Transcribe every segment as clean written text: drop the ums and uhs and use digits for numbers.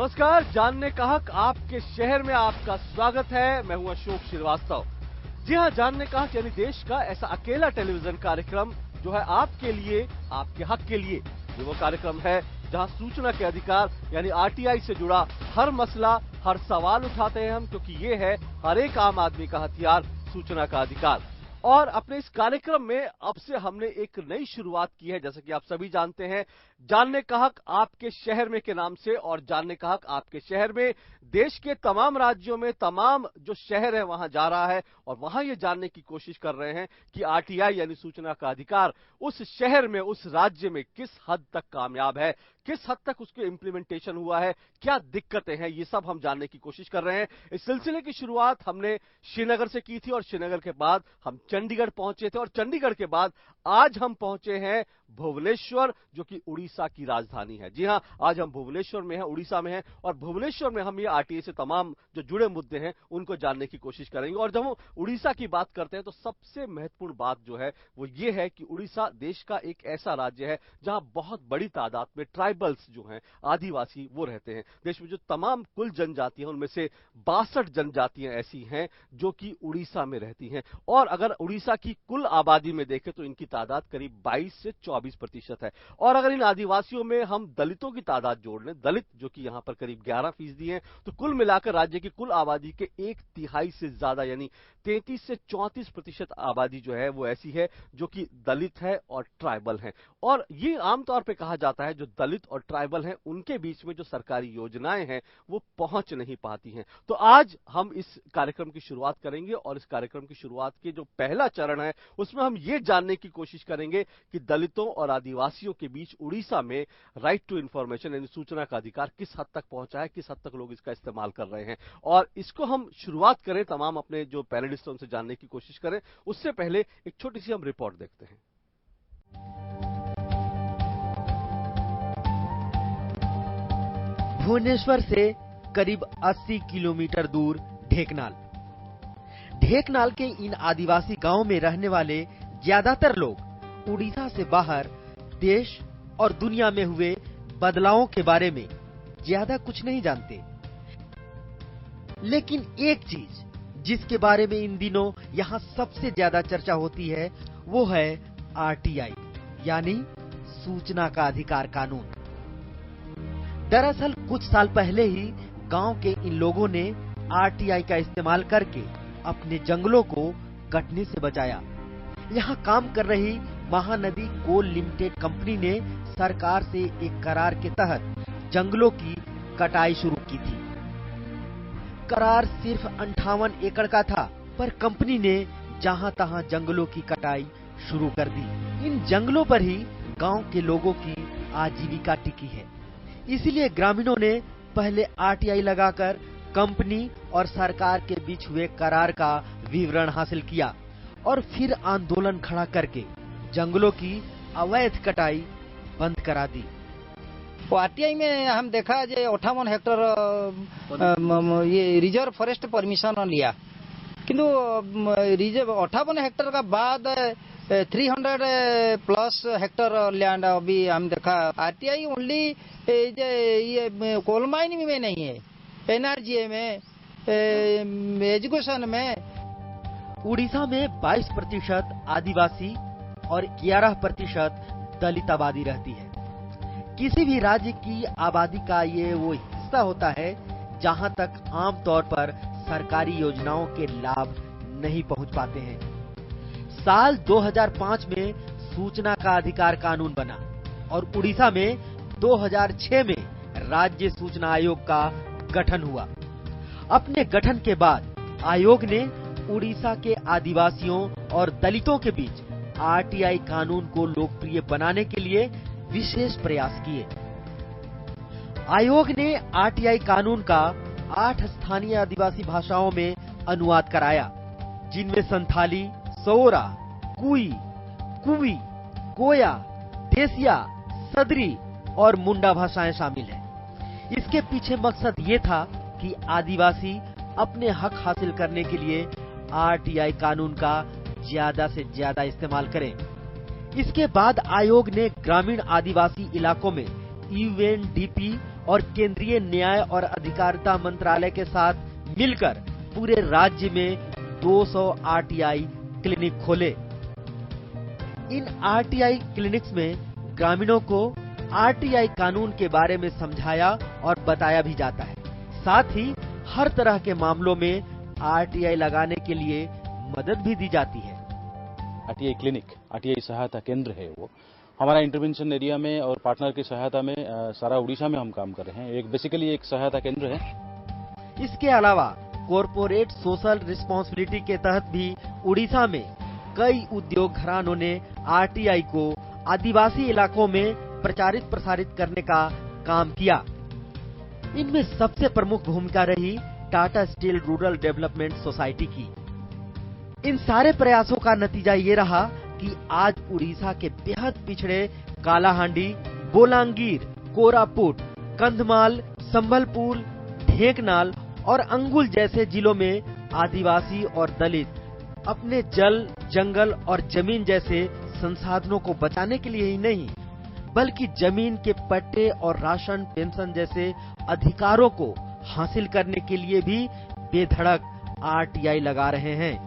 नमस्कार, जानने का हक आपके शहर में आपका स्वागत है। मैं हूं अशोक श्रीवास्तव। जी हां, जानने का हक यानी देश का ऐसा अकेला टेलीविजन कार्यक्रम जो है आपके लिए, आपके हक के लिए। ये वो कार्यक्रम है जहां सूचना के अधिकार यानी आरटीआई से जुड़ा हर मसला, हर सवाल उठाते हैं हम, क्योंकि ये है हर एक आम आदमी का हथियार, सूचना का अधिकार। और अपने इस कार्यक्रम में अब से हमने एक नई शुरुआत की है, जैसे कि आप सभी जानते हैं, जानने का हक आपके शहर में के नाम से। और जानने का हक आपके शहर में देश के तमाम राज्यों में, तमाम जो शहर है वहां जा रहा है और वहां ये जानने की कोशिश कर रहे हैं कि आरटीआई यानी सूचना का अधिकार उस शहर में, उस राज्य में किस हद तक कामयाब है, किस हद तक उसके इंप्लीमेंटेशन हुआ है, क्या दिक्कतें हैं, ये सब हम जानने की कोशिश कर रहे हैं। इस सिलसिले की शुरुआत हमने श्रीनगर से की थी और श्रीनगर के बाद हम चंडीगढ़ पहुंचे थे और चंडीगढ़ के बाद आज हम पहुंचे हैं भुवनेश्वर, जो कि उड़ीसा की राजधानी है। जी हां, आज हम भुवनेश्वर में हैं, उड़ीसा में हैं और भुवनेश्वर में हम ये आरटीआई से तमाम जो जुड़े मुद्दे हैं उनको जानने की कोशिश करेंगे। और जब हम उड़ीसा की बात करते हैं तो सबसे महत्वपूर्ण बात जो है वो ये है कि उड़ीसा देश का एक ऐसा राज्य है जहां बहुत बड़ी तादाद में ट्राइबल्स जो हैं, आदिवासी, वो रहते हैं। देश में जो तमाम कुल जनजातियां उनमें से 62 जनजातियां ऐसी हैं जो कि उड़ीसा में रहती हैं। और अगर उड़ीसा की कुल आबादी में देखें तो इनकी तादाद करीब 22 से 24% है। और अगर इन आदिवासियों में हम दलितों की तादाद जोड़ लें, दलित जो कि यहां पर करीब 11% हैं, तो कुल मिलाकर राज्य की कुल आबादी के 1/3 से ज्यादा यानी 33 से 34% आबादी जो है वो ऐसी है जो कि दलित है और ट्राइबल है। और ये आमतौर पर कहा जाता है जो दलित और ट्राइबल हैं उनके बीच में जो सरकारी योजनाएं हैं वो पहुंच नहीं पाती हैं। तो आज हम इस कार्यक्रम की शुरुआत करेंगे और इस कार्यक्रम की शुरुआत के जो पहला चरण है उसमें हम ये जानने की कोशिश करेंगे कि दलितों और आदिवासियों के बीच उड़ीसा में राइट टू इंफॉर्मेशन यानी सूचना का अधिकार किस हद तक पहुंचा है, किस हद तक लोग इसका इस्तेमाल कर रहे हैं। और इसको हम शुरुआत करें, तमाम अपने जो पैनलिस्ट हैं उनसे जानने की कोशिश करें, उससे पहले एक छोटी सी हम रिपोर्ट देखते हैं। भुवनेश्वर से करीब 80 किलोमीटर दूर ढेकनाल। ढेकनाल के इन आदिवासी गांवों में रहने वाले ज्यादातर लोग उड़ीसा से बाहर देश और दुनिया में हुए बदलावों के बारे में ज्यादा कुछ नहीं जानते। लेकिन एक चीज जिसके बारे में इन दिनों यहाँ सबसे ज्यादा चर्चा होती है वो है आरटीआई यानी सूचना का अधिकार कानून। दरअसल कुछ साल पहले ही गांव के इन लोगों ने आरटीआई का इस्तेमाल करके अपने जंगलों को कटने से बचाया। यहाँ काम कर रही महानदी कोल लिमिटेड कंपनी ने सरकार से एक करार के तहत जंगलों की कटाई शुरू की थी। करार सिर्फ 58 एकड़ का था, पर कंपनी ने जहां तहां जंगलों की कटाई शुरू कर दी। इन जंगलों पर ही गांव के लोगों की आजीविका टिकी है। इसीलिए ग्रामीणों ने पहले आरटीआई लगाकर कंपनी और सरकार के बीच हुए करार का विवरण हासिल किया और फिर आंदोलन खड़ा करके जंगलों की अवैध कटाई बंद करा दी। आरटीआई में हम देखा जे 58 हेक्टर ये रिजर्व फॉरेस्ट परमिशन लिया, किंतु रिजर्व 58 हेक्टर का बाद 300 प्लस हेक्टर लैंड अभी हम देखा। आरटीआई ओनली ये कोल माइनिंग में नहीं है, एनआरजीए में, एजुकेशन में। उड़ीसा में 22% आदिवासी और 11% दलित आबादी रहती है। किसी भी राज्य की आबादी का ये वो हिस्सा होता है जहां तक आमतौर पर सरकारी योजनाओं के लाभ नहीं पहुंच पाते हैं। साल 2005 में सूचना का अधिकार कानून बना और उड़ीसा में 2006 में राज्य सूचना आयोग का गठन हुआ। अपने गठन के बाद आयोग ने उड़ीसा के आदिवासियों और दलितों के बीच आरटीआई कानून को लोकप्रिय बनाने के लिए विशेष प्रयास किए। आयोग ने आरटीआई कानून का 8 स्थानीय आदिवासी भाषाओं में अनुवाद कराया, जिनमें संथाली, सोरा, कुई, कुवी, कोया, देसिया, सदरी और मुंडा भाषाएं शामिल हैं। इसके पीछे मकसद ये था कि आदिवासी अपने हक हासिल करने के लिए आरटीआई कानून का ज्यादा से ज्यादा इस्तेमाल करें। इसके बाद आयोग ने ग्रामीण आदिवासी इलाकों में यूएनडीपी और केंद्रीय न्याय और अधिकारिता मंत्रालय के साथ मिलकर पूरे राज्य में 200 आरटीआई क्लिनिक खोले। इन आरटीआई क्लिनिक्स में ग्रामीणों को आरटीआई कानून के बारे में समझाया और बताया भी जाता है। साथ ही हर तरह के मामलों में आरटीआई लगाने के लिए मदद भी दी जाती है। आरटीआई क्लिनिक, आरटीआई सहायता केंद्र है वो हमारा इंटरवेंशन एरिया में और पार्टनर की सहायता में सारा उड़ीसा में हम काम कर रहे हैं। एक बेसिकली एक सहायता केंद्र है। इसके अलावा कॉरपोरेट सोशल रिस्पांसिबिलिटी के तहत भी उड़ीसा में कई उद्योग घरानों ने आरटीआई को आदिवासी इलाकों में प्रचारित प्रसारित करने का काम किया। इनमें सबसे प्रमुख भूमिका रही Tata steel rural development society की। इन सारे प्रयासों का नतीजा ये रहा कि आज उड़ीसा के बेहद पिछड़े कालाहांडी, बोलांगीर, कोरापुट, कंधमाल, संबलपुर, ढेंकनाल और अंगुल जैसे जिलों में आदिवासी और दलित अपने जल, जंगल और जमीन जैसे संसाधनों को बचाने के लिए ही नहीं, बल्कि जमीन के पट्टे और राशन, पेंशन जैसे अधिकारों को हासिल करने के लिए भी बेधड़क आरटीआई लगा रहे हैं।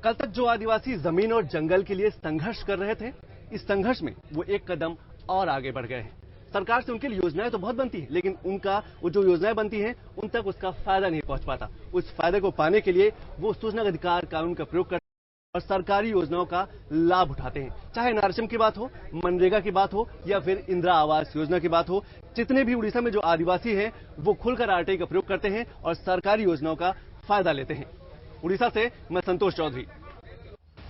कल तक जो आदिवासी जमीन और जंगल के लिए संघर्ष कर रहे थे, इस संघर्ष में वो एक कदम और आगे बढ़ गए हैं। सरकार से उनके लिए योजनाएं तो बहुत बनती है, लेकिन उनका वो जो योजनाएं बनती हैं उन तक उसका फायदा नहीं पहुंच पाता। उस फायदे को पाने के लिए वो सूचना अधिकार कानून का प्रयोग करते हैं और सरकारी योजनाओं का लाभ उठाते हैं। चाहे नारचम की बात हो, मनरेगा की बात हो या फिर इंदिरा आवास योजना की बात हो, जितने भी उड़ीसा में जो आदिवासी हैं वो खुलकर आरटीआई का प्रयोग करते हैं और सरकारी योजनाओं का फायदा लेते हैं। उड़ीसा से मैं संतोष चौधरी।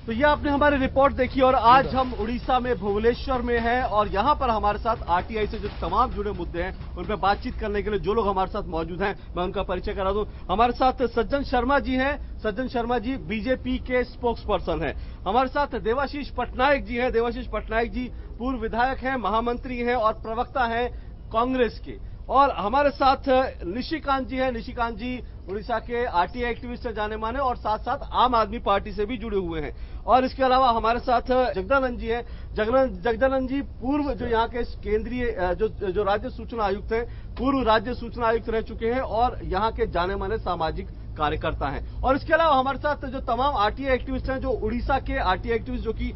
तो ये आपने हमारी रिपोर्ट देखी और आज हम उड़ीसा में भुवनेश्वर में हैं और यहाँ पर हमारे साथ आरटीआई से जो तमाम जुड़े मुद्दे हैं उन पर बातचीत करने के लिए जो लोग हमारे साथ मौजूद हैं मैं उनका परिचय करा दूं। हमारे साथ सज्जन शर्मा जी हैं। सज्जन शर्मा जी बीजेपी के स्पोक्स पर्सन हैं। हमारे साथ देवाशीष पटनायक जी हैं। देवाशीष पटनायक जी पूर्व विधायक हैं, महामंत्री हैं और प्रवक्ता हैं कांग्रेस के। और हमारे साथ निशिकांत जी हैं। निशिकांत जी उड़ीसा के आरटीआई एक्टिविस्ट से जाने माने और साथ साथ आम आदमी पार्टी से भी जुड़े हुए हैं। और इसके अलावा हमारे साथ जगदानंद जी हैं। जगदानंद जी पूर्व जो यहाँ के केंद्रीय जो राज्य सूचना आयुक्त हैं, पूर्व राज्य सूचना आयुक्त रह चुके हैं और यहाँ के जाने माने सामाजिक कार्यकर्ता हैं। और इसके अलावा हमारे साथ जो तमाम आरटीआई एक्टिविस्ट हैं, जो उड़ीसा के आरटीआई एक्टिविस्ट जो कि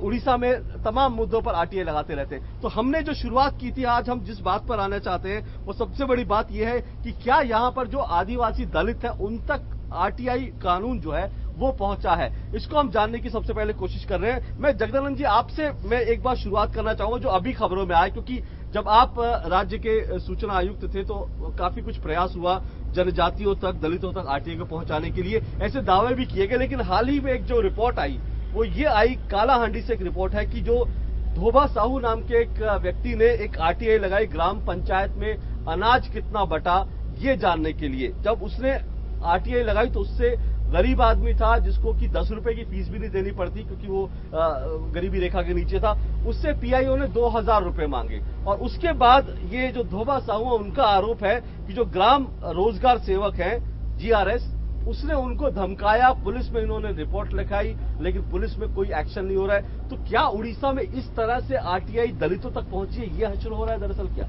उड़ीसा में तमाम मुद्दों पर आरटीआई लगाते रहते हैं। तो हमने जो शुरुआत की थी, आज हम जिस बात पर आना चाहते हैं वो सबसे बड़ी बात यह है कि क्या यहाँ पर जो आदिवासी दलित है उन तक आरटीआई कानून जो है वो पहुंचा है। इसको हम जानने की सबसे पहले कोशिश कर रहे हैं। मैं जगदानंद जी आपसे मैं एक बार शुरुआत करना चाहूंगा जो अभी खबरों में आए, क्योंकि जब आप राज्य के सूचना आयुक्त थे तो काफी कुछ प्रयास हुआ जनजातियों तक, दलितों तक आरटीआई को पहुंचाने के लिए, ऐसे दावे भी किए गए। लेकिन हाल ही में एक जो रिपोर्ट आई वो ये आई, कालाहांडी से एक रिपोर्ट है कि जो धोबा साहू नाम के एक व्यक्ति ने एक आरटीआई लगाई ग्राम पंचायत में अनाज कितना बटा ये जानने के लिए। जब उसने आरटीआई लगाई तो उससे गरीब आदमी था जिसको कि 10 रुपए की फीस भी नहीं देनी पड़ती क्योंकि वो गरीबी रेखा के नीचे था, उससे पीआईओ ने 2000 रुपए मांगे। और उसके बाद ये जो धोबा साहू उनका आरोप है कि जो ग्राम रोजगार सेवक है जीआरएस, उसने उनको धमकाया। पुलिस में इन्होंने रिपोर्ट लिखाई लेकिन पुलिस में कोई एक्शन नहीं हो रहा है। तो क्या उड़ीसा में इस तरह से आरटीआई दलितों तक पहुंची है, ये हश्र हो रहा है दरअसल क्या?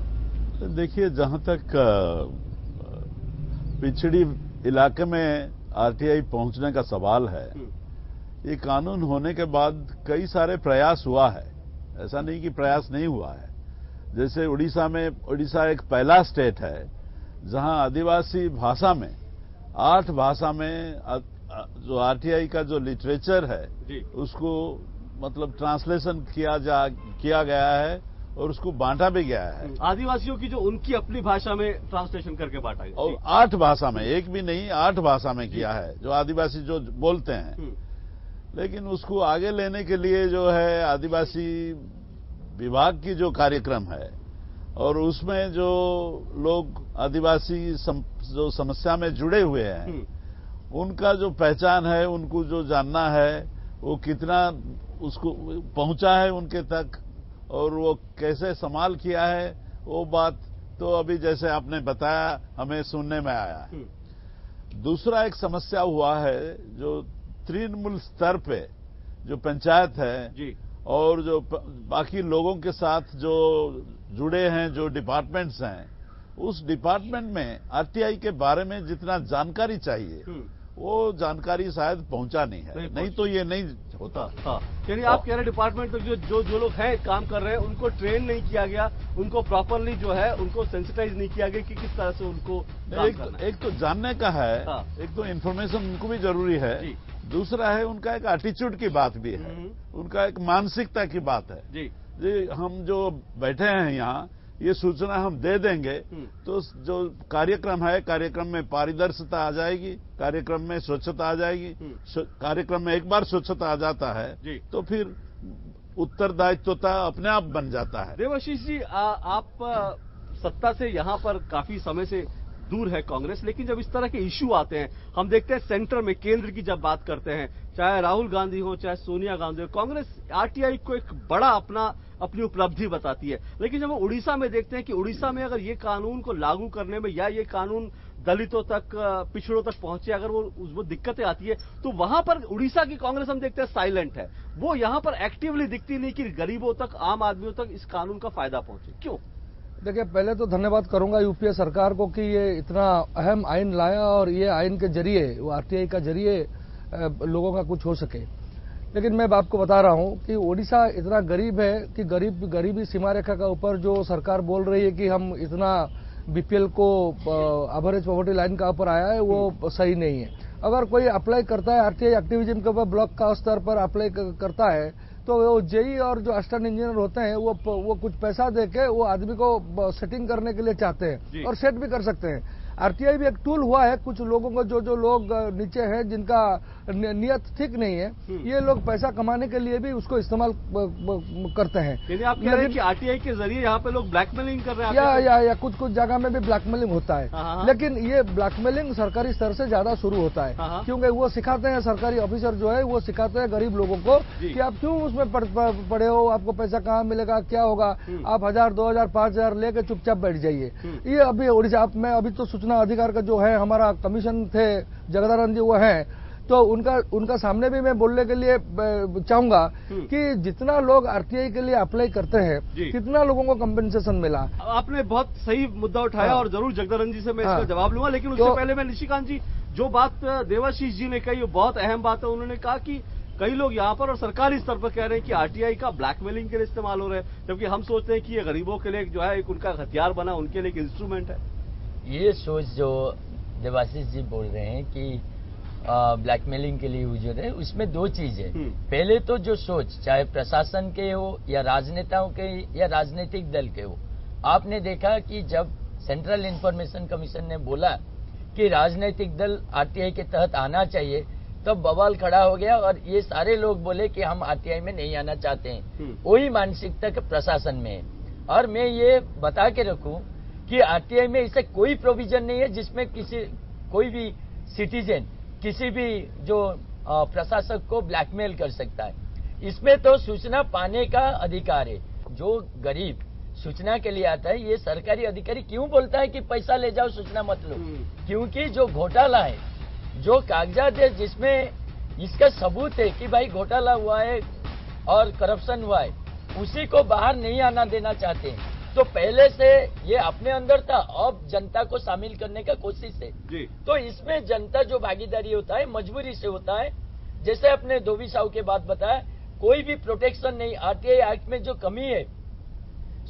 देखिए, जहां तक पिछड़ी इलाके में आरटीआई पहुंचने का सवाल है, ये कानून होने के बाद कई सारे प्रयास हुआ है, ऐसा नहीं कि प्रयास नहीं हुआ है। जैसे उड़ीसा में, उड़ीसा एक पहला स्टेट है जहां आदिवासी भाषा में 8 भाषा में जो आरटीआई का जो लिटरेचर है उसको मतलब ट्रांसलेशन किया गया है और उसको बांटा भी गया है। आदिवासियों की जो उनकी अपनी भाषा में ट्रांसलेशन करके बांटा गया और 8 भाषा में, एक भी नहीं 8 भाषा में किया है जो आदिवासी जो बोलते हैं। लेकिन उसको आगे लेने के लिए जो है आदिवासी विभाग की जो कार्यक्रम है और उसमें जो लोग आदिवासी जो समस्या में जुड़े हुए हैं उनका जो पहचान है, उनको जो जानना है वो कितना उसको पहुंचा है उनके तक और वो कैसे संभाल किया है, वो बात तो अभी जैसे आपने बताया हमें सुनने में आया है। दूसरा एक समस्या हुआ है जो तृणमूल स्तर पे जो पंचायत है और जो बाकी लोगों के साथ जो जुड़े हैं, जो डिपार्टमेंट्स हैं, उस डिपार्टमेंट में आरटीआई के बारे में जितना जानकारी चाहिए वो जानकारी शायद पहुंचा नहीं है, नहीं तो ये नहीं होता। हाँ, यानी आप कह रहे डिपार्टमेंट में जो लोग हैं काम कर रहे हैं उनको ट्रेन नहीं किया गया, उनको प्रॉपरली जो है उनको सेंसिटाइज नहीं किया गया कि किस तरह से उनको काम करना है। एक तो जानने का है, हाँ। एक तो इन्फॉर्मेशन उनको भी जरूरी है, दूसरा है उनका एक एटीट्यूड की बात भी है, उनका एक मानसिकता की बात है। जी हम जो बैठे हैं यहाँ, ये सूचना हम दे देंगे तो जो कार्यक्रम है, कार्यक्रम में पारदर्शिता आ जाएगी, कार्यक्रम में स्वच्छता आ जाएगी। कार्यक्रम में एक बार स्वच्छता आ जाता है तो फिर उत्तरदायित्वता अपने आप बन जाता है। देवाशीष जी, आप सत्ता से यहाँ पर काफी समय से दूर है कांग्रेस, लेकिन जब इस तरह के इश्यू आते हैं, हम देखते हैं सेंटर में, केंद्र की जब बात करते हैं, चाहे राहुल गांधी हो चाहे सोनिया गांधी हो, कांग्रेस आरटीआई को एक बड़ा अपनी उपलब्धि बताती है। लेकिन जब हम उड़ीसा में देखते हैं कि उड़ीसा में अगर ये कानून को लागू करने में या ये कानून दलितों तक, पिछड़ों तक पहुंचे, अगर वो दिक्कतें आती है, तो वहां पर उड़ीसा की कांग्रेस हम देखते हैं साइलेंट है। वो यहां पर एक्टिवली दिखती नहीं कि गरीबों तक, आम आदमियों तक इस कानून का फायदा पहुंचे। क्यों? देखिए, पहले तो धन्यवाद करूंगा यूपीए सरकार को कि ये इतना अहम आइन लाया और ये आइन के जरिए, वो आरटीआई का जरिए लोगों का कुछ हो सके। लेकिन मैं आपको बता रहा हूं कि ओडिशा इतना गरीब है कि गरीबी सीमा रेखा का ऊपर जो सरकार बोल रही है कि हम इतना बीपीएल को एवरेज पॉवर्टी लाइन का ऊपर आया है, वो सही नहीं है। अगर कोई अप्लाई करता है आरटीआई एक्टिविज्म के ऊपर, ब्लॉक का स्तर पर अप्लाई करता है, तो वो जेई और जो असिस्टेंट इंजीनियर होते हैं वो कुछ पैसा देके वो आदमी को सेटिंग करने के लिए चाहते हैं और सेट भी कर सकते हैं। आरटीआई भी एक टूल हुआ है कुछ लोगों को, जो लोग नीचे हैं, जिनका नियत ठीक नहीं है, ये लोग पैसा कमाने के लिए भी उसको इस्तेमाल करते हैं। यानी आप कह रहे हैं कि आरटीआई के जरिए यहाँ पे लोग ब्लैकमेलिंग कर रहे हैं? या कुछ जगह में भी ब्लैकमेलिंग होता है, लेकिन ये ब्लैकमेलिंग सरकारी स्तर से ज्यादा शुरू होता है, क्योंकि वो सिखाते हैं, सरकारी ऑफिसर जो है वो सिखाते हैं गरीब लोगों को कि आप क्यों उसमें पड़े हो, आपको पैसा कहाँ मिलेगा, क्या होगा, आप 1000, 2000, 5000 लेके चुपचाप बैठ जाइए। ये अभी उड़ीसा मैं अभी तो सूचना अधिकार का जो है हमारा कमीशन थे जगदानंद जी, वो हैं, तो उनका सामने भी मैं बोलने के लिए चाहूंगा कि जितना लोग आरटीआई के लिए अप्लाई करते हैं, कितना लोगों को कंपेंसेशन मिला। आपने बहुत सही मुद्दा उठाया और जरूर जगदानंद जी से मैं इसका जवाब लूंगा, लेकिन उससे पहले मैं निशिकांत जी, जो बात देवाशीष जी ने कही वो बहुत अहम बात है। उन्होंने कहा कि कई लोग यहाँ पर और सरकारी स्तर पर कह रहे हैं कि आरटीआई का ब्लैकमेलिंग के लिए इस्तेमाल हो रहा है, जबकि हम सोचते हैं कि ये गरीबों के लिए जो है एक उनका हथियार बना, उनके लिए एक इंस्ट्रूमेंट है। ये सोच जो देवाशीष जी बोल रहे हैं कि ब्लैकमेलिंग के लिए यूज हो रहे हैं, उसमें दो चीज है। पहले तो जो सोच, चाहे प्रशासन के हो या राजनेताओं के या राजनीतिक दल के हो, आपने देखा कि जब सेंट्रल इंफॉर्मेशन कमीशन ने बोला कि राजनीतिक दल आरटीआई के तहत आना चाहिए, तब बवाल खड़ा हो गया और ये सारे लोग बोले कि हम आरटीआई में नहीं आना चाहते हैं। वही मानसिकता के प्रशासन में है। और मैं ये बता के रखूं कि आरटीआई में ऐसे कोई प्रोविजन नहीं है जिसमें कोई भी सिटीजन किसी भी जो प्रशासक को ब्लैकमेल कर सकता है। इसमें तो सूचना पाने का अधिकार है। जो गरीब सूचना के लिए आता है, ये सरकारी अधिकारी क्यों बोलता है कि पैसा ले जाओ, सूचना मत लो? क्योंकि जो घोटाला है, जो कागजात है जिसमें इसका सबूत है कि भाई घोटाला हुआ है और करप्शन हुआ है, उसी को बाहर नहीं आना देना चाहते हैं। तो पहले से ये अपने अंदर था, अब जनता को शामिल करने का कोशिश है जी। तो इसमें जनता जो भागीदारी होता है मजबूरी से होता है। जैसे अपने धोबी साहू के बात बताया, कोई भी प्रोटेक्शन नहीं, आरटीआई एक्ट में जो कमी है,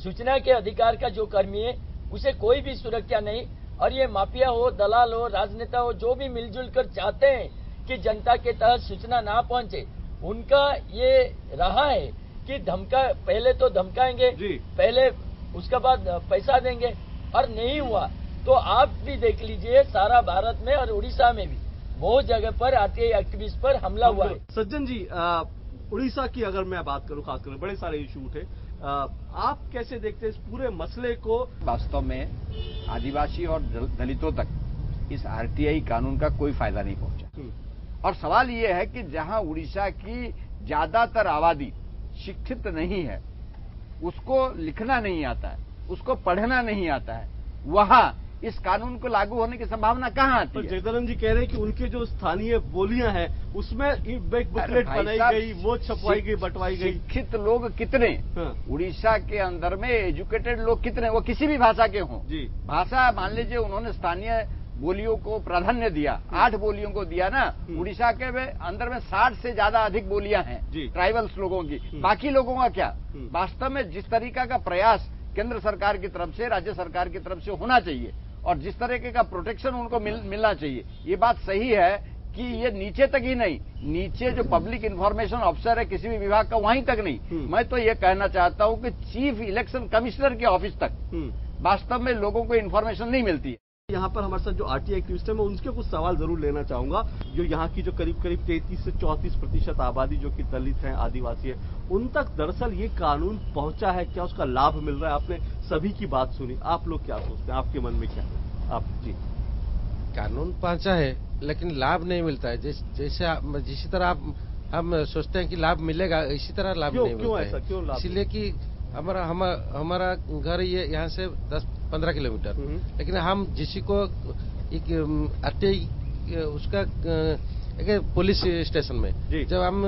सूचना के अधिकार का जो कर्मी है उसे कोई भी सुरक्षा नहीं। और ये माफिया हो, दलाल हो, राजनेता हो, जो भी मिलजुल कर चाहते हैं कि जनता के तहत सूचना ना पहुंचे, उनका ये रहा है कि पहले तो धमकाएंगे, पहले उसके बाद पैसा देंगे, और नहीं हुआ तो आप भी देख लीजिए सारा भारत में और उड़ीसा में भी बहुत जगह पर आरटीआई एक्टिविस्ट पर हमला हुआ है। सज्जन जी, उड़ीसा की अगर मैं बात करूं, खासकर बड़े सारे इशू उठे, आप कैसे देखते हैं इस पूरे मसले को? वास्तव में आदिवासी और दलितों तक इस आरटीआई कानून का कोई फायदा नहीं पहुंचा। और सवाल ये है कि जहां उड़ीसा की ज्यादातर आबादी शिक्षित नहीं है, उसको लिखना नहीं आता है, उसको पढ़ना नहीं आता है, वहां इस कानून को लागू होने की संभावना कहाँ आती है? जगदानंद जी कह रहे हैं कि उनके जो स्थानीय बोलियां हैं उसमें बुकलेट बनाई गई, वो छपवाई गई, बंटवाई गई। शिक्षित लोग कितने उड़ीसा के अंदर में, एजुकेटेड लोग कितने, वो किसी भी भाषा के हों जी। भाषा मान लीजिए उन्होंने स्थानीय बोलियों को प्राधान्य दिया, 8 बोलियों को दिया ना। उड़ीसा के अंदर में 60 से ज्यादा अधिक बोलियां हैं ट्राइबल्स लोगों की। बाकी लोगों का क्या? वास्तव में जिस तरीका का प्रयास केंद्र सरकार की तरफ से, राज्य सरकार की तरफ से होना चाहिए और जिस तरीके का प्रोटेक्शन उनको मिलना चाहिए, ये बात सही है कि ये नीचे तक ही नहीं, नीचे जो पब्लिक इंफॉर्मेशन ऑफिसर है किसी भी विभाग का, वहीं तक नहीं। मैं तो ये कहना चाहता हूं कि चीफ इलेक्शन कमिश्नर के ऑफिस तक वास्तव में लोगों को इंफॉर्मेशन नहीं मिलती है। यहाँ पर हमारे साथ जो आरटीआई एक्टिविस्ट है, मैं उनके कुछ सवाल जरूर लेना चाहूंगा। जो यहाँ की जो करीब 33 से 34% आबादी जो कि दलित है, आदिवासी है, उन तक दरअसल ये कानून पहुंचा है क्या? उसका लाभ मिल रहा है? आपने सभी की बात सुनी, आप लोग क्या सोचते हैं? आपके मन में क्या है? आप जी। कानून पहुंचा है लेकिन लाभ नहीं मिलता है। जिसी तरह हम सोचते हैं कि लाभ मिलेगा, इसी तरह लाभ नहीं मिलता है। क्यों लाभ? इसलिए कि हमारा घर ये यहाँ से 10-15 किलोमीटर, लेकिन हम जिसी को एक आरटीआई उसका एक पुलिस स्टेशन में जब हम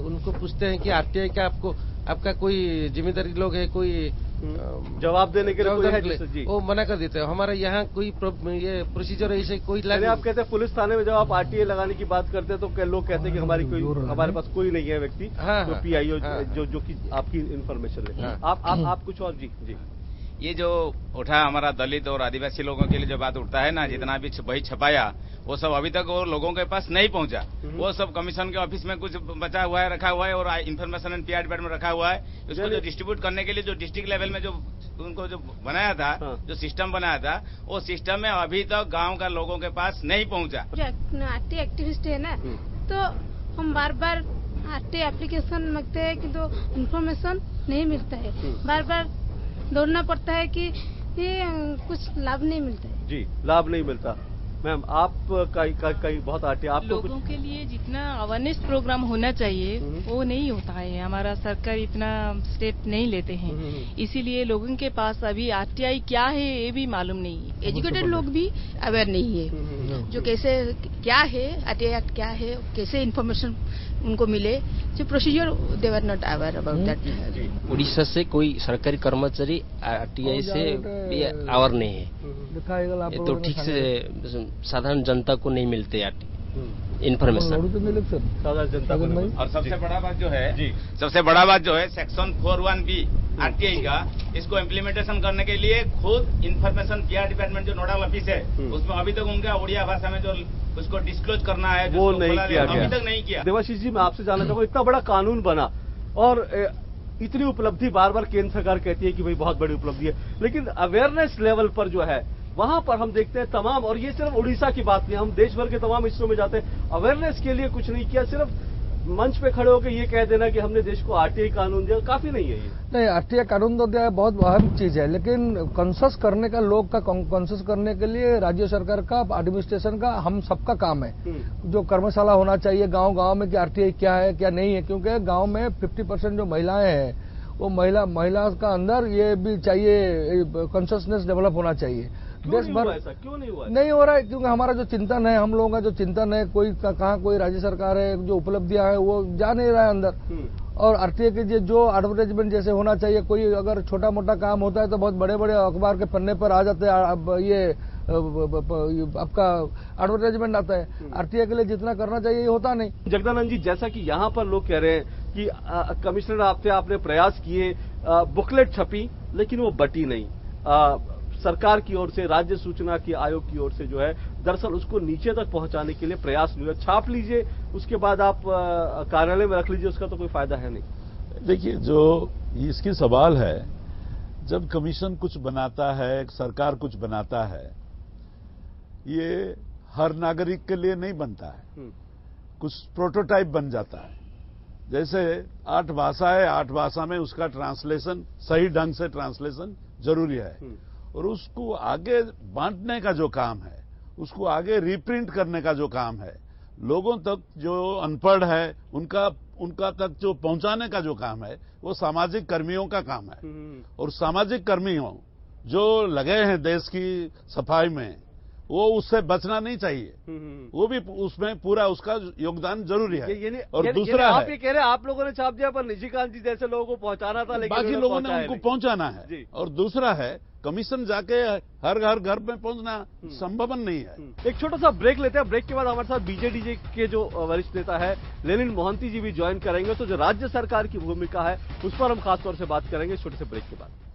उनको पूछते हैं कि आरटीआई का आपका कोई जिम्मेदारी लोग है, कोई जवाब देने के लिए वो मना कर देते हैं। हमारा यहाँ कोई ये प्रोसीजर ऐसे कोई आप कहते हैं पुलिस थाने में जब आप आरटीआई लगाने की बात करते हैं तो लोग कहते हैं कि हमारे पास कोई नहीं है व्यक्ति जो पीआईओ जो कि आपकी इन्फॉर्मेशन ले। आप कुछ और जी। ये जो उठा हमारा दलित और आदिवासी लोगों के लिए जो बात उठता है ना, जितना भी वही छपाया वो सब अभी तक वो लोगों के पास नहीं पहुंचा। वो सब कमीशन के ऑफिस में कुछ बचा हुआ है, रखा हुआ है, और इन्फॉर्मेशन एंड पीआर डिपार्टमेंट में रखा हुआ है। उसको जो डिस्ट्रीब्यूट करने के लिए जो डिस्ट्रिक्ट लेवल में जो उनको जो बनाया था, जो सिस्टम बनाया था, वो सिस्टम में अभी तक गाँव का लोगों के पास नहीं पहुंचा। आरटीआई एक्टिविस्ट है ना, तो हम बार बार आरटीआई एप्लीकेशन मांगते हैं कि तो इन्फॉर्मेशन नहीं मिलता है। बार बार दौड़ना पड़ता है कि कुछ लाभ नहीं मिलता है। जी, लाभ नहीं मिलता। मैम, आप कई बहुत आरटीआई आप लोगों के लिए जितना अवेयरनेस प्रोग्राम होना चाहिए वो नहीं होता है। हमारा सरकार इतना स्टेप नहीं लेते हैं, इसीलिए लोगों के पास अभी आरटीआई क्या है ये भी मालूम नहीं है। एजुकेटेड लोग भी अवेयर नहीं है, जो कैसे क्या है आरटीआई एक्ट क्या है, कैसे इन्फॉर्मेशन उनको मिले, जो procedure they were not aware about that. Orissa से कोई सरकारी कर्मचारी आरटीआई से भी अवेयर नहीं है। ये तो ठीक से साधारण जनता को नहीं मिलते इन्फॉर्मेशन, साधारण जनता को। और सबसे बड़ा बात जो है सेक्शन 41B आरटीआई का, इसको इम्प्लीमेंटेशन करने के लिए खुद इन्फॉर्मेशन पीआर डिपार्टमेंट जो नोडल ऑफिस है उसमें अभी तक उनका उड़िया भाषा में जो उसको डिस्क्लोज करना है वो नहीं किया गया, अभी तक नहीं किया। देवाशीष जी, मैं आपसे जानना चाहूंगा, इतना बड़ा कानून बना और इतनी उपलब्धि बार बार केंद्र सरकार कहती है कि भाई बहुत बड़ी उपलब्धि है, लेकिन अवेयरनेस लेवल पर जो है वहां पर हम देखते हैं तमाम, और ये सिर्फ उड़ीसा की बात नहीं, हम देश भर के तमाम हिस्सों में जाते हैं, अवेयरनेस के लिए कुछ नहीं किया। सिर्फ मंच पे खड़े होकर ये कह देना कि हमने देश को आरटीआई कानून दिया, काफी नहीं है ये। नहीं, आरटीआई कानून तो दिया है, बहुत अहम चीज है, लेकिन कॉन्शस करने का, लोग का कॉन्शस करने के लिए राज्य सरकार का, एडमिनिस्ट्रेशन का, हम सबका काम है। जो कर्मशाला होना चाहिए गांव-गांव में कि आरटीआई क्या है क्या नहीं है, क्योंकि गांव में 50% जो महिलाएं हैं वो महिला का अंदर ये भी चाहिए, कॉन्शियसनेस डेवलप होना चाहिए। देश भर ऐसा क्यों नहीं हुआ? नहीं हो रहा है क्योंकि हमारा जो चिंतन है, हम लोगों का जो चिंतन है, कोई कहाँ कोई राज्य सरकार है जो उपलब्धियां है वो जा नहीं रहा है अंदर। और आरटीआई के जो एडवर्टाइजमेंट जैसे होना चाहिए, कोई अगर छोटा मोटा काम होता है तो बहुत बड़े बड़े अखबार के पन्ने पर आ जाते हैं, ये आपका एडवर्टाइजमेंट आता है। आरटीआई के लिए जितना करना चाहिए ये होता नहीं। जगदानंद जी, जैसा कि यहाँ पर लोग कह रहे हैं कि कमिश्नर आपने प्रयास किए, बुकलेट छपी लेकिन वो बटी नहीं, सरकार की ओर से, राज्य सूचना की आयोग की ओर से जो है दरअसल उसको नीचे तक पहुंचाने के लिए प्रयास नहीं हुआ। छाप लीजिए, उसके बाद आप कार्यालय में रख लीजिए, उसका तो कोई फायदा है नहीं। देखिए, जो इसकी सवाल है, जब कमीशन कुछ बनाता है, सरकार कुछ बनाता है, ये हर नागरिक के लिए नहीं बनता है, कुछ प्रोटोटाइप बन जाता है। जैसे 8 भाषा है, 8 भाषा में उसका ट्रांसलेशन, सही ढंग से ट्रांसलेशन जरूरी है, और उसको आगे बांटने का जो काम है, उसको आगे रिप्रिंट करने का जो काम है, लोगों तक जो अनपढ़ है उनका तक जो पहुंचाने का जो काम है, वो सामाजिक कर्मियों का काम है। और सामाजिक कर्मियों जो लगे हैं देश की सफाई में, वो उससे बचना नहीं चाहिए। वो भी उसमें पूरा उसका योगदान जरूरी है। और दूसरा आप ये कह रहे हैं आप लोगों ने छाप दिया, पर निशिकांत जी जैसे लोगों को पहुंचाना था, लेकिन बाकी लोगों ने उनको पहुंचाना है। और दूसरा है कमीशन जाके हर घर में पहुंचना संभव नहीं है। एक छोटा सा ब्रेक लेते हैं। ब्रेक के बाद हमारे साथ बीजेडी के जो वरिष्ठ नेता है लेनिन मोहंती जी भी ज्वाइन करेंगे। तो जो राज्य सरकार की भूमिका है उस पर हम खासतौर से बात करेंगे छोटे से ब्रेक के बाद।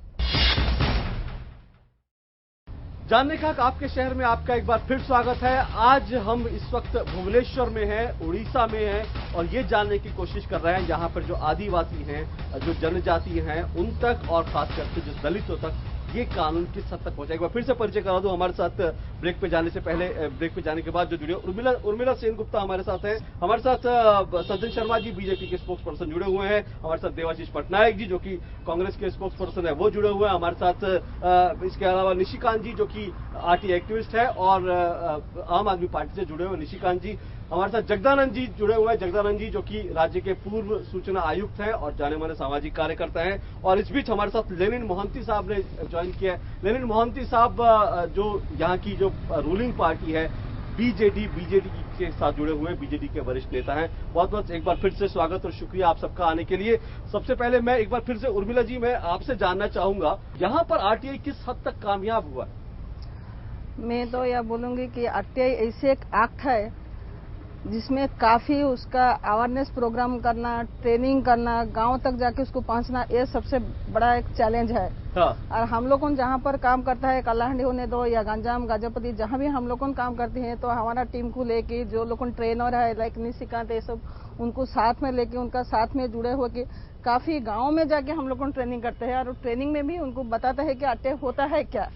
जानने का आपके शहर में आपका एक बार फिर स्वागत है। आज हम इस वक्त भुवनेश्वर में हैं, उड़ीसा में हैं, और ये जानने की कोशिश कर रहे हैं यहाँ पर जो आदिवासी हैं, जो जनजाति हैं, उन तक और खास करके जो दलितों तक ये कानून किस हद तक पहुंचा। एक बार फिर से परिचय करा दूं। हमारे साथ ब्रेक पे जाने से पहले, ब्रेक पे जाने के बाद जो जुड़े उर्मिला सेन गुप्ता हमारे साथ हैं। हमारे साथ सज्जन शर्मा जी बीजेपी के स्पोक्स पर्सन जुड़े हुए हैं। हमारे साथ देवाशीष पटनायक जी जो कि कांग्रेस के स्पोक्स पर्सन है वो जुड़े हुए हैं। हमारे साथ इसके अलावा निशिकांत जी जो कि आरटी एक्टिविस्ट है और आम आदमी पार्टी से जुड़े हुए निशिकांत जी। हमारे साथ जगदानंद जी जुड़े हुए हैं। जगदानंद जी जो कि राज्य के पूर्व सूचना आयुक्त हैं और जाने माने सामाजिक कार्यकर्ता हैं। और इस बीच हमारे साथ लेनिन मोहंती साहब ने ज्वाइन किया है। लेनिन मोहंती साहब जो यहाँ की जो रूलिंग पार्टी है बीजेडी के साथ जुड़े हुए हैं, बीजेडी के वरिष्ठ नेता हैं। बहुत बहुत एक बार फिर से स्वागत और शुक्रिया आप सबका आने के लिए। सबसे पहले मैं एक बार फिर से उर्मिला जी मैं आपसे जानना चाहूंगा, यहाँ पर आरटीआई किस हद तक कामयाब हुआ? मैं तो यह बोलूंगी कि आरटीआई ऐसे एक एक्ट है जिसमें काफी उसका अवेयरनेस प्रोग्राम करना, ट्रेनिंग करना, गांव तक जाके उसको पहुंचना, ये सबसे बड़ा एक चैलेंज है। हाँ। और हम लोगों को जहां पर काम करता है, कलाहंडी होने दो या गंजाम गाजापति, जहां भी हम लोगों काम करते हैं, तो हमारा टीम को लेके जो लोग ट्रेनर है लाइक निशिकांत, ये सब उनको साथ में लेके उनका साथ में जुड़े होके काफी गांव में जाके हम लोगों को ट्रेनिंग करते हैं। और ट्रेनिंग में भी उनको बताते हैं कि अटैक होता है क्या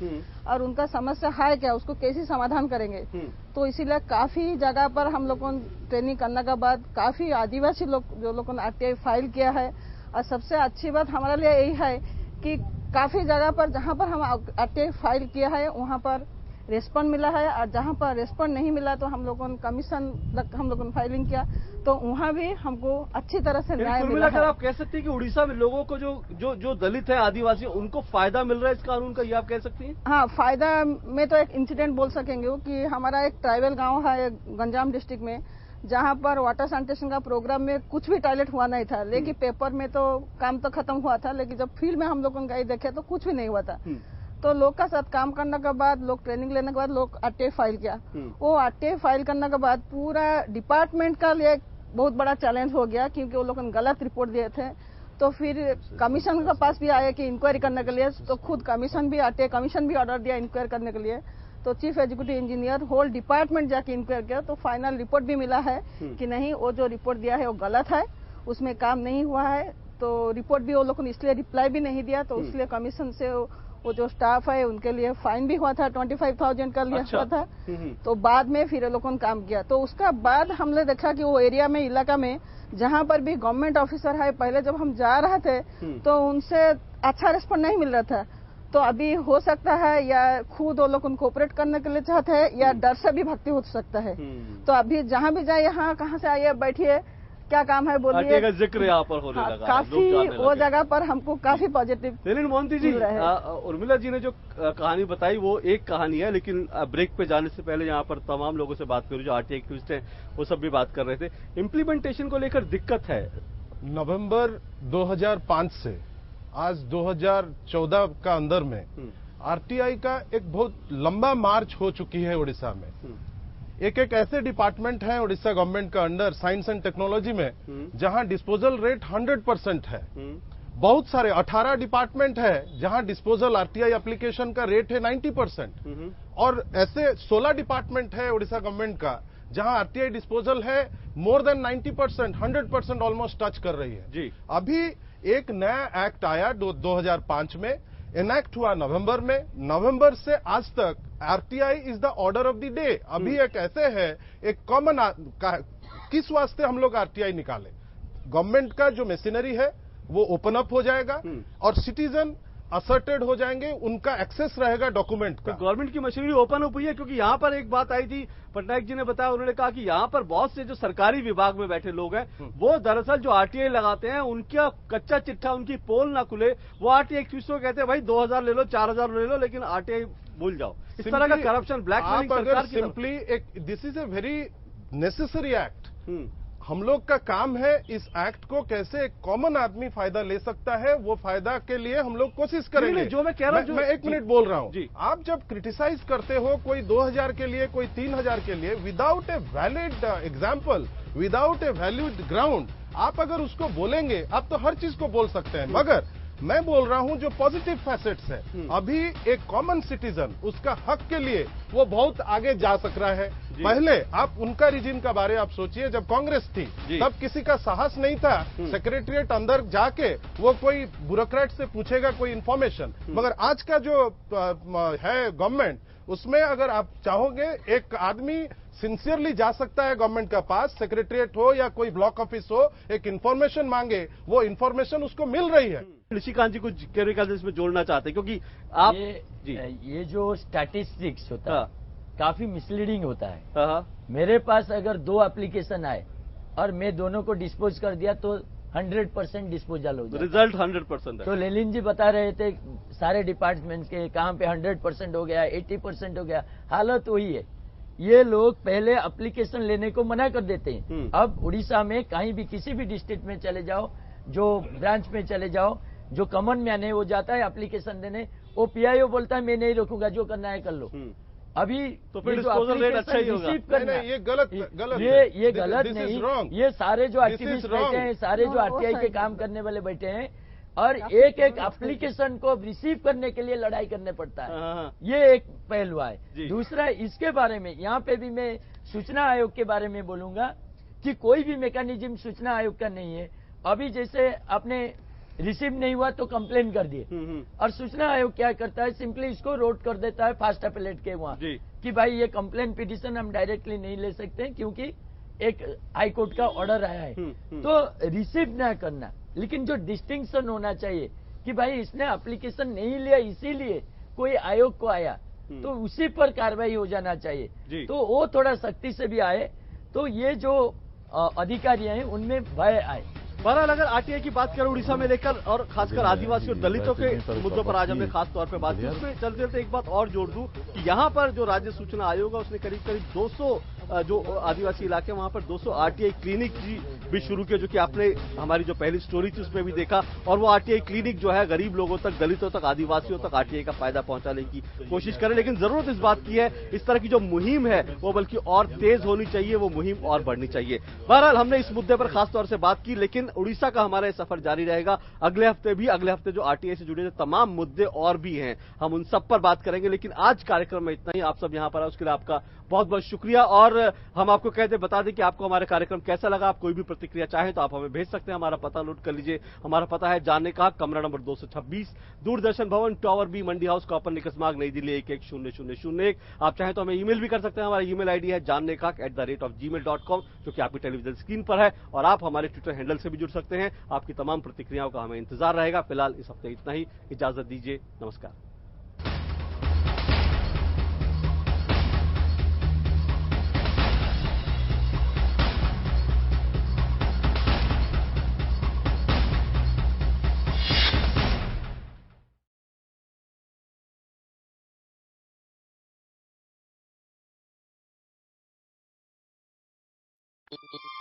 और उनका समस्या है क्या, उसको कैसे समाधान करेंगे। तो इसीलिए काफी जगह पर हम लोगों को ट्रेनिंग करने के बाद काफी आदिवासी लोग जो लोगों ने आरटीआई फाइल किया है। और सबसे अच्छी बात हमारे लिए यही है कि काफी जगह पर जहां पर हम आरटीआई फाइल किया है वहां पर रेस्पॉन्ड मिला है, और जहां पर रेस्पॉन्ड नहीं मिला तो हम लोगों ने कमीशन हम लोगों ने फाइलिंग किया, तो वहां भी हमको अच्छी तरह से न्याय मिला है। आप कह सकते हैं कि उड़ीसा में लोगों को जो दलित है, आदिवासी, उनको फायदा मिल रहा है इस कानून का, ये आप कह सकती हैं? हाँ, फायदा में तो एक इंसिडेंट बोल सकेंगे कि हमारा एक ट्राइबल गाँव है गंजाम डिस्ट्रिक्ट में, जहाँ पर वाटर सैनिटेशन का प्रोग्राम में कुछ भी टॉयलेट हुआ नहीं था, लेकिन पेपर में तो काम तो खत्म हुआ था, लेकिन जब फील्ड में हम लोगों ने गए देखे तो कुछ भी नहीं हुआ था। तो लोग का साथ काम करने के बाद, लोग ट्रेनिंग लेने के बाद लोग आरटीआई फाइल किया। वो आरटीआई फाइल करने के बाद पूरा डिपार्टमेंट का लिए बहुत बड़ा चैलेंज हो गया, क्योंकि वो लोगों ने गलत रिपोर्ट दिए थे। तो फिर कमीशन के पास भी आए कि इंक्वायरी करने के लिए, तो खुद कमीशन भी आरटीआई कमीशन भी ऑर्डर दिया इंक्वायरी करने के लिए। तो chief executive engineer whole department जाके इंक्वायरी किया, तो फाइनल रिपोर्ट भी मिला है कि नहीं, वो जो रिपोर्ट दिया है वो गलत है, उसमें काम नहीं हुआ है। तो रिपोर्ट भी वो लोगों ने इसलिए रिप्लाई भी नहीं दिया, तो इसलिए कमीशन से वो जो स्टाफ है उनके लिए फाइन भी हुआ था, 25,000 का लिया हुआ था। तो बाद में फिर लोगों ने काम किया। तो उसका बाद हमने देखा कि वो एरिया में, इलाका में जहाँ पर भी गवर्नमेंट ऑफिसर है, पहले जब हम जा रहे थे तो उनसे अच्छा रिस्पॉन्ड नहीं मिल रहा था। तो अभी हो सकता है या खुद वो लोग उनको कोऑपरेट करने के लिए चाहते हैं या डर से भी भक्ति हो सकता है। तो अभी जहाँ भी जाए, यहाँ कहाँ से आइए, बैठिए, क्या काम है बोलिए, का जिक्र यहाँ पर होने लगा। काफी वो जगह पर हमको काफी पॉजिटिव। लेनिन मोहंती जी, उर्मिला जी ने जो कहानी बताई वो एक कहानी है, लेकिन ब्रेक पे जाने से पहले यहाँ पर तमाम लोगों से बात करूँ जो आरटीआई एक्टिविस्ट हैं, वो सब भी बात कर रहे थे। इम्प्लीमेंटेशन को लेकर दिक्कत है। नवंबर 2005 से आज 2014 का अंदर में आरटीआई का एक बहुत लंबा मार्च हो चुकी है उड़ीसा में। एक ऐसे डिपार्टमेंट है उड़ीसा गवर्नमेंट का अंडर साइंस एंड टेक्नोलॉजी में जहां डिस्पोजल रेट 100% है। बहुत सारे 18 डिपार्टमेंट है जहां डिस्पोजल आरटीआई एप्लीकेशन का रेट है 90%। और ऐसे 16 डिपार्टमेंट है उड़ीसा गवर्नमेंट का जहां आरटीआई डिस्पोजल है मोर देन 90%, 100% ऑलमोस्ट टच कर रही है। जी। अभी एक नया एक्ट आया 2005 में, इनैक्ट हुआ नवंबर में। नवंबर से आज तक RTI is the order of the day. अभी एक ऐसे है, एक कॉमन किस वास्ते हम लोग आरटीआई निकाले, गवर्नमेंट का जो मशीनरी है वो ओपन अप हो जाएगा और सिटीजन असर्टेड हो जाएंगे, उनका एक्सेस रहेगा डॉक्यूमेंट का। तो गवर्नमेंट की मशीनरी ओपन हुई है, क्योंकि यहाँ पर एक बात आई थी, पटनायक जी ने बताया, उन्होंने कहा कि यहाँ पर बहुत से जो सरकारी विभाग में बैठे लोग हैं वो दरअसल जो आरटीआई लगाते हैं उनका कच्चा चिट्ठा, उनकी पोल ना खुले, वो आरटीआई एक्टिविस्ट को कहते हैं भाई 2000 ले लो, 4000 ले लो, लेकिन आरटीआई भूल जाओ। इस तरह का करप्शन, ब्लैकमेलिंग सरकार की simply this is a very necessary act. हम लोग का काम है इस एक्ट को कैसे एक कॉमन आदमी फायदा ले सकता है, वो फायदा के लिए हम लोग कोशिश करेंगे। जो मैं कह रहा हूं, मैं एक मिनट बोल रहा हूं। आप जब क्रिटिसाइज करते हो कोई 2000 के लिए, कोई 3000 के लिए, without a valid example, without a valid ground, आप अगर उसको बोलेंगे, आप तो हर चीज को बोल सकते हैं, मगर मैं बोल रहा हूं जो पॉजिटिव फैसेट्स है, अभी एक कॉमन सिटीजन उसका हक के लिए वो बहुत आगे जा सक रहा है। पहले आप उनका रिजिम का बारे आप सोचिए, जब कांग्रेस थी तब किसी का साहस नहीं था सेक्रेटरिएट अंदर जाके वो कोई ब्यूरोक्रेट से पूछेगा कोई इंफॉर्मेशन, मगर आज का जो है गवर्नमेंट, उसमें अगर आप चाहोगे एक आदमी सिंसियरली जा सकता है गवर्नमेंट का पास, सेक्रेटरिएट हो या कोई ब्लॉक ऑफिस हो, एक इंफॉर्मेशन मांगे, वो इंफॉर्मेशन उसको मिल रही है। निशिकांत जी कुछ केमिकल इसमें जोड़ना चाहते हैं, क्योंकि आप ये जो स्टैटिस्टिक्स होता है काफी मिसलीडिंग होता है। मेरे पास अगर 2 एप्लीकेशन आए और मैं दोनों को डिस्पोज कर दिया तो 100% डिस्पोजल हो जाए, रिजल्ट 100% है। तो लेलिन जी बता रहे थे सारे डिपार्टमेंट्स के कहां पे 100% हो गया, 80% हो गया, हालत वही है। ये लोग पहले एप्लीकेशन लेने को मना कर देते हैं। अब उड़ीसा में कहीं भी किसी भी डिस्ट्रिक्ट में चले जाओ, जो ब्रांच में चले जाओ, जो कॉमन मैन है वो जाता है एप्लीकेशन देने, वो पीआईओ बोलता है मैं नहीं रोकूंगा, जो करना है कर लो। अभी तो फिर डिस्पोजल रेट अच्छा ही होगा। नहीं, ये गलत ये गलत नहीं, ये सारे जो एक्टिविस्ट बैठे हैं, सारे जो आरटीआई के काम करने वाले बैठे हैं, और एक एक एप्लीकेशन को रिसीव करने के लिए लड़ाई करने पड़ता है। ये एक पहलू है। दूसरा, इसके बारे में यहाँ पे भी मैं सूचना आयोग के बारे में बोलूंगा कि कोई भी मैकेनिज्म सूचना आयोग का नहीं है। अभी जैसे आपने रिसीव नहीं हुआ तो कंप्लेन कर दिए, और सूचना आयोग क्या करता है, सिंपली इसको रोड कर देता है फास्ट अपीलेट के वहां कि भाई ये कंप्लेन पिटीशन हम डायरेक्टली नहीं ले सकते क्योंकि एक हाई कोर्ट का ऑर्डर आया है। तो रिसीव ना करना, लेकिन जो डिस्टिंक्शन होना चाहिए कि भाई इसने एप्लीकेशन नहीं लिया इसीलिए कोई आयोग को आया, तो उसी पर कार्रवाई हो जाना चाहिए। तो वो थोड़ा सख्ती से भी आए, तो ये जो अधिकारी हैं उनमें भय आए। बहरहाल अगर आरटीआई की बात करें उड़ीसा में लेकर, और खासकर आदिवासी और दलितों के मुद्दों पर आज हमने खास तौर पे बात की, उसमें चलते चलते एक बात और जोड़ दूं कि यहाँ पर जो राज्य सूचना आयोग है उसने करीब करीब 200 जो आदिवासी इलाके वहां पर 200 आरटीआई क्लिनिक भी शुरू किए, जो कि आपने हमारी जो पहली स्टोरी थी उसमें भी देखा। और वो आरटीआई क्लिनिक जो है गरीब लोगों तक, दलितों तक, आदिवासियों तक आरटीआई का फायदा पहुंचाने की कोशिश करें। लेकिन जरूरत इस बात की है, इस तरह की जो मुहिम है वो बल्कि और तेज होनी चाहिए, वो मुहिम और बढ़नी चाहिए। बहरहाल हमने इस मुद्दे पर खासतौर से बात की, लेकिन उड़ीसा का हमारा सफर जारी रहेगा। अगले हफ्ते जो आरटीआई से जुड़े तमाम मुद्दे और भी हैं, हम उन सब पर बात करेंगे। लेकिन आज कार्यक्रम में इतना ही। आप सब यहां पर आए उसके लिए आपका बहुत बहुत शुक्रिया। और हम आपको बता दें कि आपको हमारा कार्यक्रम कैसा लगा। आप कोई भी प्रतिक्रिया चाहें तो आप हमें भेज सकते हैं। हमारा पता नोट कर लीजिए। हमारा पता है जानने का, कमरा नंबर 226, दूरदर्शन भवन, टावर बी, मंडी हाउस, कॉपर निकस मार्ग, नई दिल्ली 110001। आप चाहें तो हमें ईमेल भी कर सकते हैं। हमारा ईमेल आईडी है jannekak@gmail.com, जो कि आपकी टेलीविजन स्क्रीन पर है। और आप हमारे ट्विटर हैंडल से भी जुड़ सकते हैं। आपकी तमाम प्रतिक्रियाओं का हमें इंतजार रहेगा। फिलहाल इस हफ्ते इतना ही। इजाजत दीजिए। नमस्कार। Thank you.